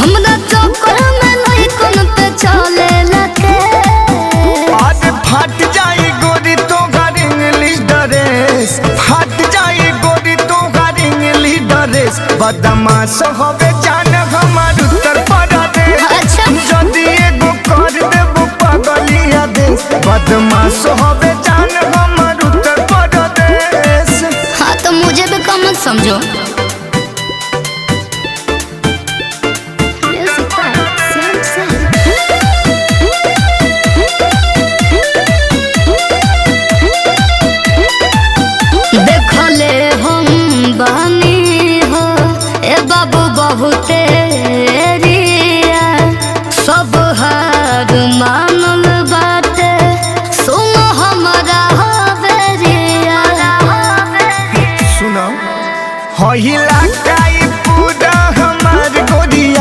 हमरा चक्कर में लइकन पे चले लगे। आज फट जाई गोरी तो घर इंग्लिश ड्रेस, फट जाई गोरी तो घर इंग्लिश ड्रेस, बदमाश होवे